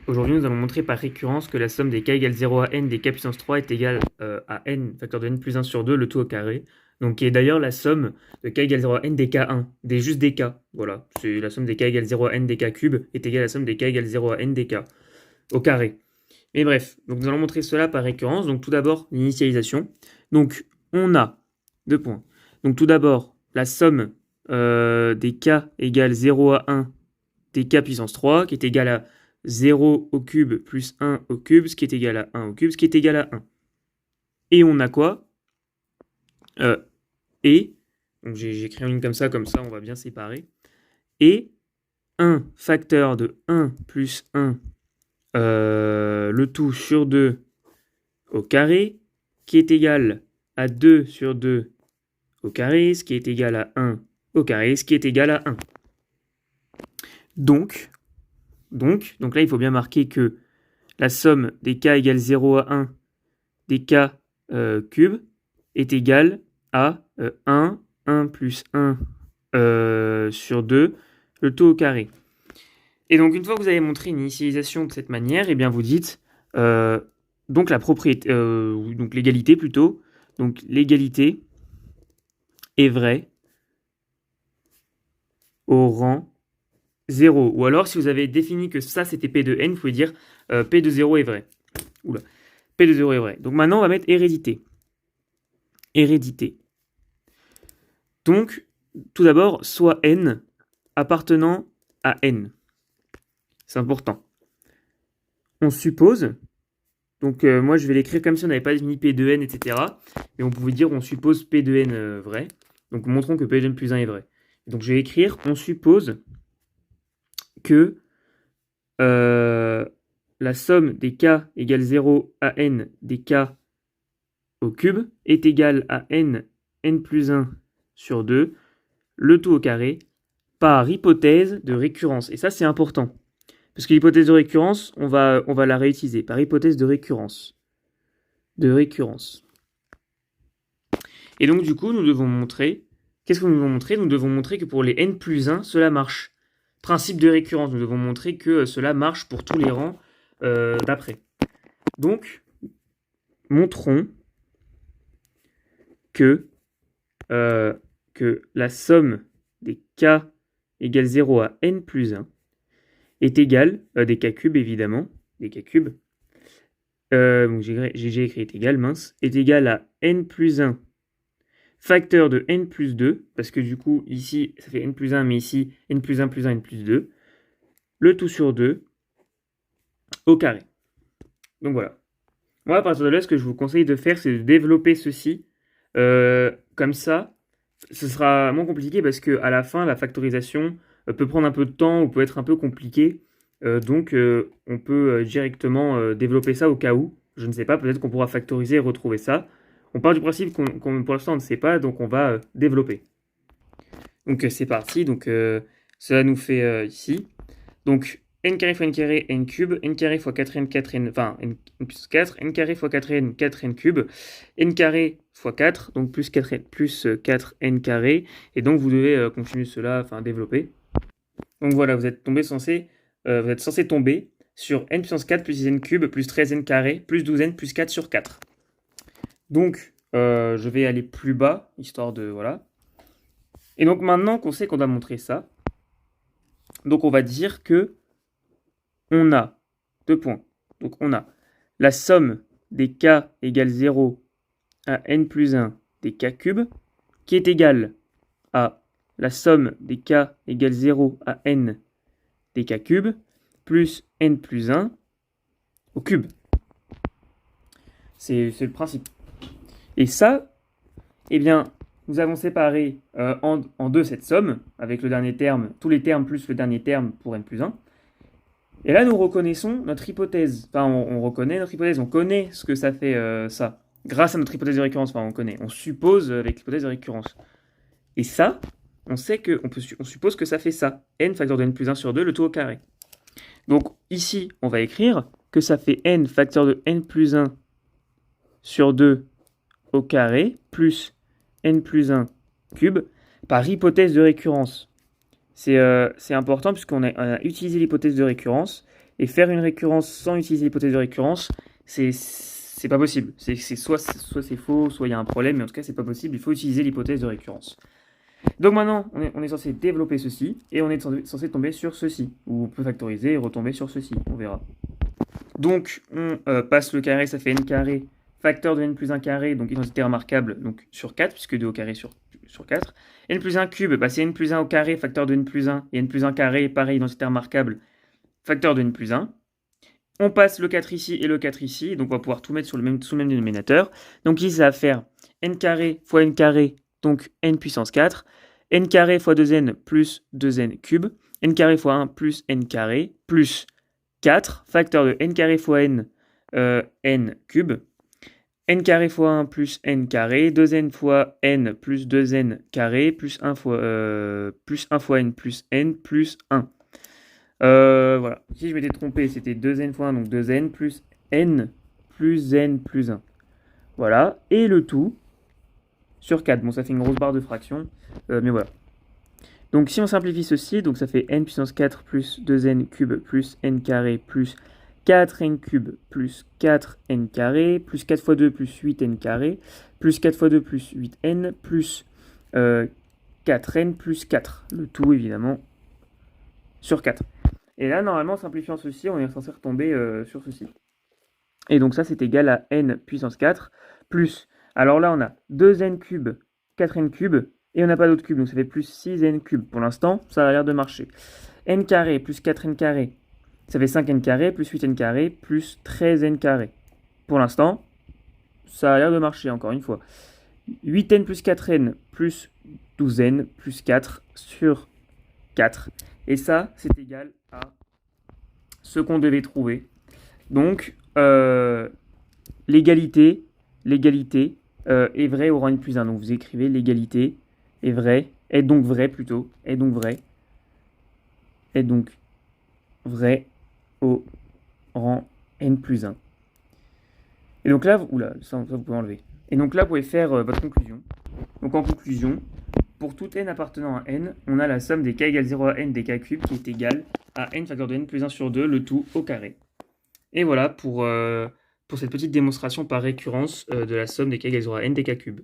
Aujourd'hui, nous allons montrer par récurrence que la somme des k égale 0 à n des k puissance 3 est égale à n facteur de n plus 1 sur 2, le tout au carré. Donc, qui est d'ailleurs la somme de k égale 0 à n des k1, juste des k. Voilà, c'est la somme des k égale 0 à n des k cubes est égale à la somme des k égale 0 à n des k au carré. Mais bref, donc nous allons montrer cela par récurrence. Donc, tout d'abord, l'initialisation. Donc, on a deux points. Donc, tout d'abord, la somme des k égale 0 à 1 des k puissance 3, qui est égal à 0 au cube plus 1 au cube, ce qui est égal à 1 au cube, ce qui est égal à 1. Et on a quoi Et, donc j'ai écrit en ligne comme ça, on va bien séparer. Et 1 facteur de 1 plus 1, le tout sur 2 au carré, qui est égal à 2 sur 2 au carré, ce qui est égal à 1 au carré, ce qui est égal à 1. Donc là, il faut bien marquer que la somme des k égale 0 à 1 des k cubes est égale à 1 plus 1 sur 2, le tout au carré. Et donc, une fois que vous avez montré une initialisation de cette manière, eh bien, vous dites donc la propriété, donc l'égalité plutôt. Donc, l'égalité est vraie au rang 0. Ou alors, si vous avez défini que ça, c'était P de n, vous pouvez dire P de 0 est vrai. Oula. P de 0 est vrai. Donc maintenant, on va mettre hérédité. Hérédité. Donc, tout d'abord, soit n appartenant à n. C'est important. On suppose, donc moi je vais l'écrire comme si on n'avait pas défini P de n, etc. Mais on pouvait dire on suppose P de n vrai. Donc montrons que P de n plus 1 est vrai. Donc je vais écrire on suppose que la somme des k égale 0 à n des k au cube est égale à n plus 1 sur 2, le tout au carré, par hypothèse de récurrence. Et ça, c'est important. Parce que l'hypothèse de récurrence, on va la réutiliser. Par hypothèse de récurrence. Et donc, du coup, nous devons montrer... Qu'est-ce que nous devons montrer? Nous devons montrer que pour les n plus 1, cela marche. Principe de récurrence. Nous devons montrer que cela marche pour tous les rangs d'après. Donc, montrons que la somme des k égale 0 à n plus 1 est égale, des k cubes évidemment, des k cubes, donc j'ai écrit est égal, mince, est égal à n plus 1 facteur de n plus 2, parce que du coup ici ça fait n plus 1, mais ici n plus 1 plus 1 n plus 2, le tout sur 2 au carré. Donc voilà. Moi à partir de là, ce que je vous conseille de faire, c'est de développer ceci, comme ça, ce sera moins compliqué parce qu'à la fin, la factorisation peut prendre un peu de temps ou peut être un peu compliqué. Donc, on peut directement développer ça au cas où. Je ne sais pas, peut-être qu'on pourra factoriser et retrouver ça. On part du principe qu'on pour l'instant, on ne sait pas, donc on va développer. Donc, c'est parti. Donc, cela nous fait ici. Donc, n carré fois n carré, n cube, n carré fois 4n, 4n, enfin, n plus 4, n carré fois 4n, 4n cube, n carré fois 4, donc plus 4n, plus 4n carré, et donc vous devez continuer cela, enfin, développer. Donc voilà, vous êtes censé tomber sur n puissance 4 plus 6n cube plus 13n carré plus 12n plus 4 sur 4. Donc, je vais aller plus bas, histoire de, voilà. Et donc maintenant qu'on sait qu'on doit montrer ça, donc on va dire que on a deux points. Donc on a la somme des k égale 0 à n plus 1 des k cubes, qui est égale à la somme des k égale 0 à n des k cubes, plus n plus 1 au cube. C'est le principe. Et ça, eh bien, nous avons séparé en deux cette somme, avec le dernier terme, tous les termes plus le dernier terme pour n plus 1. Et là, nous reconnaissons notre hypothèse. Enfin, on reconnaît notre hypothèse, on connaît ce que ça fait ça. Grâce à notre hypothèse de récurrence, enfin, on connaît. On suppose avec l'hypothèse de récurrence. Et ça, on suppose que ça fait ça. N facteur de n plus 1 sur 2, le tout au carré. Donc, ici, on va écrire que ça fait n facteur de n plus 1 sur 2 au carré, plus n plus 1 cube, par hypothèse de récurrence. C'est important puisqu'on a utilisé l'hypothèse de récurrence Et faire une récurrence sans utiliser l'hypothèse de récurrence, c'est pas possible. Soit c'est faux, soit il y a un problème, mais en tout cas, c'est pas possible. Il faut utiliser l'hypothèse de récurrence. Donc maintenant, on est censé développer ceci, et on est censé tomber sur ceci. Ou on peut factoriser et retomber sur ceci, on verra. Donc, on passe le carré, ça fait n carré, facteur de n plus 1 carré, donc identité remarquable, donc sur 4, puisque 2 au carré sur 4. N plus 1 cube, bah, c'est n plus 1 au carré, facteur de n plus 1, et n plus 1 carré, pareil, identité remarquable, facteur de n plus 1. On passe le 4 ici et le 4 ici, donc on va pouvoir tout mettre sous le même dénominateur. Donc ici, ça va faire n carré fois n carré, donc n puissance 4, n carré fois 2n plus 2n cube, n carré fois 1 plus n carré, plus 4, facteur de n carré fois n, n cube, n carré fois 1 plus n carré, 2n fois n plus 2n carré, plus 1 fois n plus n plus 1. Voilà. Si je m'étais trompé, c'était 2n fois 1, donc 2n plus n plus 1. Voilà. Et le tout sur 4. Bon, ça fait une grosse barre de fraction, mais voilà. Donc si on simplifie ceci, donc ça fait n puissance 4 plus 2n cube plus n carré plus 4n cube plus 4n carré plus 4 fois 2 plus 8n carré plus 4 fois 2 plus 8n plus 4n plus 4. Le tout évidemment sur 4. Et là, normalement, en simplifiant ceci, on est censé retomber sur ceci. Et donc ça, c'est égal à n puissance 4 plus... Alors là, on a 2n cube, 4n cube, et on n'a pas d'autre cube, donc ça fait plus 6n cube. Pour l'instant, ça a l'air de marcher. n carré plus 4n carré, ça fait 5n carré plus 8n carré plus 13n carré. Pour l'instant, ça a l'air de marcher, encore une fois. 8n plus 4n plus 12n plus 4 sur 4. Et ça, c'est égal à ce qu'on devait trouver. Donc, l'égalité est vraie au rang n plus 1. Donc, vous écrivez l'égalité est vraie, est donc vraie au rang n plus 1. Et donc là, ça vous pouvez enlever. Et donc là, vous pouvez faire votre conclusion. Donc en conclusion, pour tout n appartenant à n, on a la somme des k égale 0 à n des k cubes qui est égale à n facteur de n plus 1 sur 2, le tout au carré. Et voilà pour cette petite démonstration par récurrence de la somme des k égale 0 à n des k cubes.